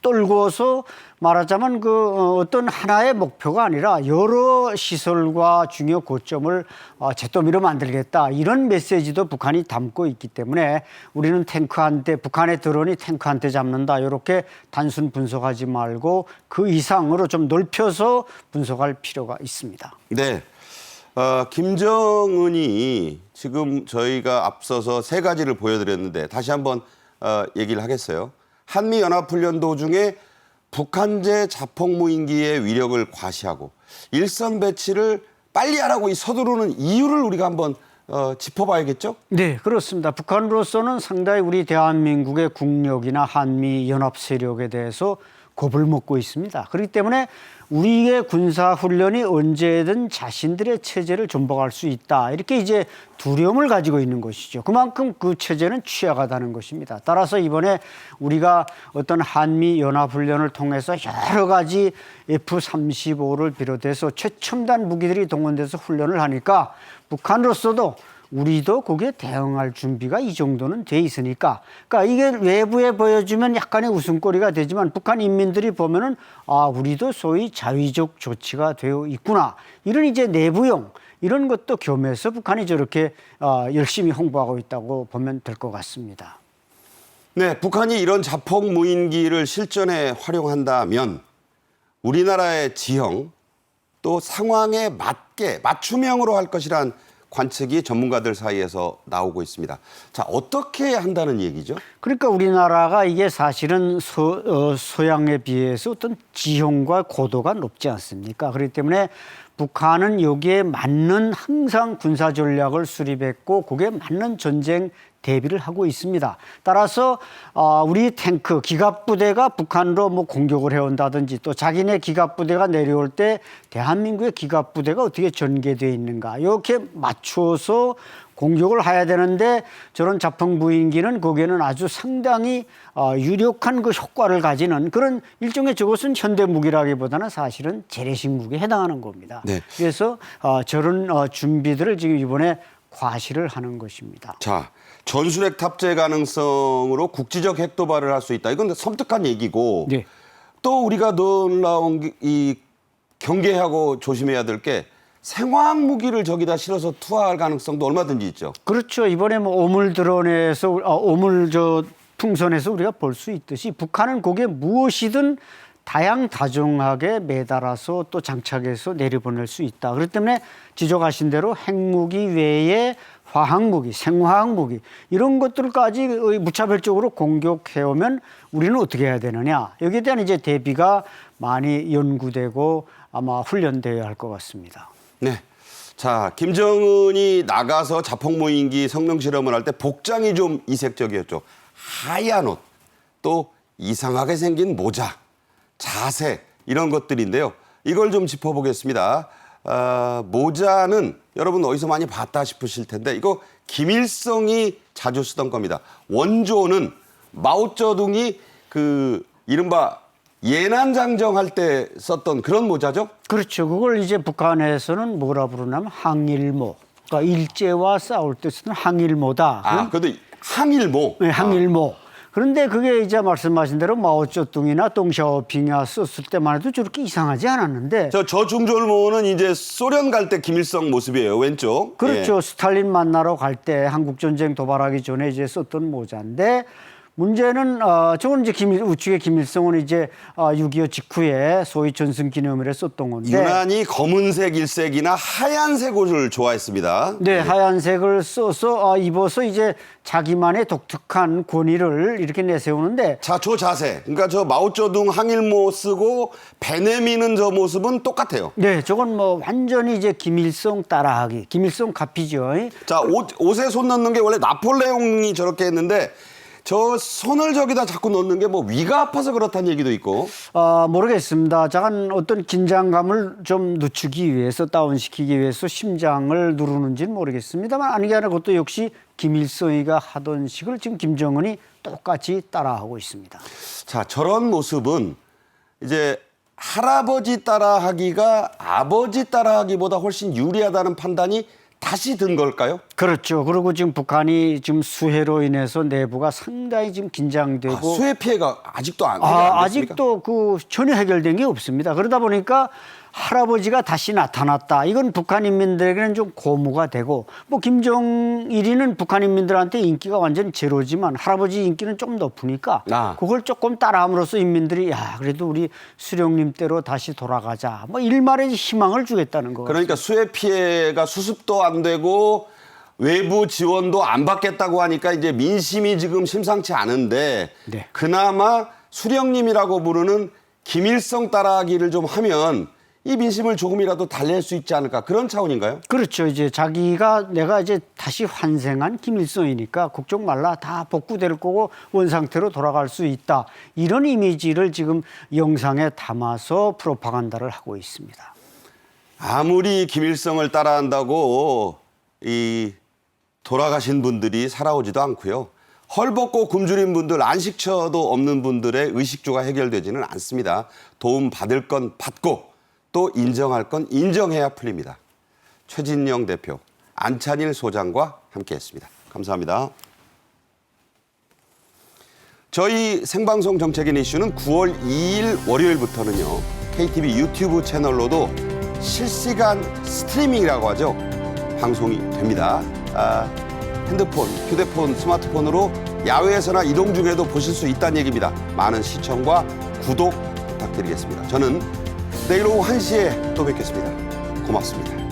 떨궈서 말하자면 그 어떤 하나의 목표가 아니라 여러 시설과 중요 고점을 잿더미로 만들겠다 이런 메시지도 북한이 담고 있기 때문에 우리는 탱크 한 대, 북한의 드론이 탱크 한 대 잡는다 이렇게 단순 분석하지 말고 그 이상으로 좀 넓혀서 분석할 필요가 있습니다. 네. 김정은이 지금 저희가 앞서서 세 가지를 보여드렸는데 다시 한번 얘기를 하겠어요. 한미연합훈련 도중에 북한제 자폭 무인기의 위력을 과시하고 일선 배치를 빨리 하라고 서두르는 이유를 우리가 한번 짚어봐야겠죠? 네, 그렇습니다. 북한으로서는 상당히 우리 대한민국의 국력이나 한미연합 세력에 대해서 겁을 먹고 있습니다. 그렇기 때문에 우리의 군사훈련이 언제든 자신들의 체제를 전복할 수 있다. 이렇게 이제 두려움을 가지고 있는 것이죠. 그만큼 그 체제는 취약하다는 것입니다. 따라서 이번에 우리가 어떤 한미연합훈련을 통해서 여러 가지 F-35를 비롯해서 최첨단 무기들이 동원돼서 훈련을 하니까 북한으로서도 우리도 거기에 대응할 준비가 이 정도는 돼 있으니까. 그러니까 이게 외부에 보여주면 약간의 웃음거리가 되지만 북한 인민들이 보면은 우리도 소위 자위적 조치가 되어 있구나. 이런 이제 내부용 이런 것도 겸해서 북한이 저렇게 열심히 홍보하고 있다고 보면 될 것 같습니다. 네, 북한이 이런 자폭 무인기를 실전에 활용한다면 우리나라의 지형 또 상황에 맞게 맞춤형으로 할 것이란 관측이 전문가들 사이에서 나오고 있습니다. 자, 어떻게 한다는 얘기죠? 그러니까 우리나라가 이게 사실은 서양에 비해서 어떤 지형과 고도가 높지 않습니까? 그렇기 때문에 북한은 여기에 맞는 항상 군사 전략을 수립했고 거기에 맞는 전쟁 대비를 하고 있습니다. 따라서 우리 탱크 기갑부대가 북한으로 뭐 공격을 해온다든지 또 자기네 기갑부대가 내려올 때 대한민국의 기갑부대가 어떻게 전개되어 있는가 이렇게 맞춰서 공격을 해야 되는데 저런 자폭 무인기는 거기에는 아주 상당히 유력한 그 효과를 가지는 그런 일종의 저것은 현대 무기라기보다는 사실은 재래식 무기에 해당하는 겁니다. 네. 그래서 저런 준비들을 지금 이번에 과시를 하는 것입니다. 자, 전술핵 탑재 가능성으로 국지적 핵 도발을 할 수 있다. 이건 섬뜩한 얘기고 네. 또 우리가 놀라운 이 경계하고 조심해야 될 게 생화학 무기를 저기다 실어서 투하할 가능성도 얼마든지 있죠. 그렇죠. 이번에 뭐 오물 드론에서 풍선에서 우리가 볼 수 있듯이 북한은 거기에 무엇이든 다양다종하게 매달아서 또 장착해서 내려보낼 수 있다. 그렇기 때문에 지적하신 대로 핵무기 외에 화학무기, 생화학무기 이런 것들까지 무차별적으로 공격해오면 우리는 어떻게 해야 되느냐. 여기에 대한 이제 대비가 많이 연구되고 아마 훈련되어야 할 것 같습니다. 네. 자, 김정은이 나가서 자폭무인기 성능 실험을 할 때 복장이 좀 이색적이었죠. 하얀 옷, 또 이상하게 생긴 모자, 자세 이런 것들인데요. 이걸 좀 짚어보겠습니다. 모자는 여러분 어디서 많이 봤다 싶으실 텐데 이거 김일성이 자주 쓰던 겁니다. 원조는 마오쩌둥이 그 이른바 예난장정할 때 썼던 그런 모자죠? 그렇죠. 그걸 이제 북한에서는 뭐라 부르냐면 항일모. 그러니까 일제와 싸울 때 쓰는 항일모다. 아, 그래도 항일모. 네, 항일모. 그런데 그게 이제 말씀하신 대로 마오쩌둥이나 덩샤오핑이 썼을 때만 해도 저렇게 이상하지 않았는데. 저 중졸모는 이제 소련 갈 때 김일성 모습이에요. 왼쪽. 그렇죠. 예. 스탈린 만나러 갈 때 한국 전쟁 도발하기 전에 이제 썼던 모자인데 문제는 저건 이제 우측의 김일성은 이제 6.25 직후에 소위 전승기념일에 썼던 건데. 유난히 검은색 일색이나 하얀색 옷을 좋아했습니다. 네, 하얀색을 써서 입어서 이제 자기만의 독특한 권위를 이렇게 내세우는데. 자, 저 자세. 그러니까 저 마오쩌둥 항일모 쓰고 배 내미는 저 모습은 똑같아요. 네, 저건 뭐 완전히 이제 김일성 따라하기, 김일성 카피죠. 자, 옷에 손 넣는 게 원래 나폴레옹이 저렇게 했는데 저 손을 저기다 자꾸 넣는 게 뭐 위가 아파서 그렇다는 얘기도 있고. 모르겠습니다. 잠깐 어떤 긴장감을 좀 늦추기 위해서 다운시키기 위해서 심장을 누르는지는 모르겠습니다만 아니 게 아니라 그것도 역시 김일성이가 하던 식을 지금 김정은이 똑같이 따라하고 있습니다. 자, 저런 모습은 이제 할아버지 따라하기가 아버지 따라하기보다 훨씬 유리하다는 판단이 다시 든 걸까요? 그렇죠. 그리고 지금 북한이 지금 수해로 인해서 내부가 상당히 지금 긴장되고 수해 피해가 아직도 안 됐습니까? 아직도 그 전혀 해결된 게 없습니다. 그러다 보니까 할아버지가 다시 나타났다. 이건 북한 인민들에게는 좀 고무가 되고 뭐 김정일이는 북한 인민들한테 인기가 완전 제로지만 할아버지 인기는 좀 높으니까 그걸 조금 따라함으로써 인민들이 야 그래도 우리 수령님 때로 다시 돌아가자. 뭐 일말의 희망을 주겠다는 거. 그러니까 수해 피해가 수습도 안 되고 외부 지원도 안 받겠다고 하니까 이제 민심이 지금 심상치 않은데 네. 그나마 수령님이라고 부르는 김일성 따라하기를 좀 하면 이 민심을 조금이라도 달랠 수 있지 않을까 그런 차원인가요? 그렇죠. 이제 내가 이제 다시 환생한 김일성이니까 걱정 말라 다 복구될 거고 원상태로 돌아갈 수 있다. 이런 이미지를 지금 영상에 담아서 프로파간다를 하고 있습니다. 아무리 김일성을 따라한다고 이 돌아가신 분들이 살아오지도 않고요. 헐벗고 굶주린 분들, 안식처도 없는 분들의 의식주가 해결되지는 않습니다. 도움 받을 건 받고 또 인정할 건 인정해야 풀립니다. 최진영 대표, 안찬일 소장과 함께했습니다. 감사합니다. 저희 생방송 정책인 이슈는 9월 2일 월요일부터는요. KTV 유튜브 채널로도 실시간 스트리밍이라고 하죠. 방송이 됩니다. 핸드폰, 휴대폰, 스마트폰으로 야외에서나 이동 중에도 보실 수 있다는 얘기입니다. 많은 시청과 구독 부탁드리겠습니다. 저는 내일 오후 1시에 또 뵙겠습니다. 고맙습니다.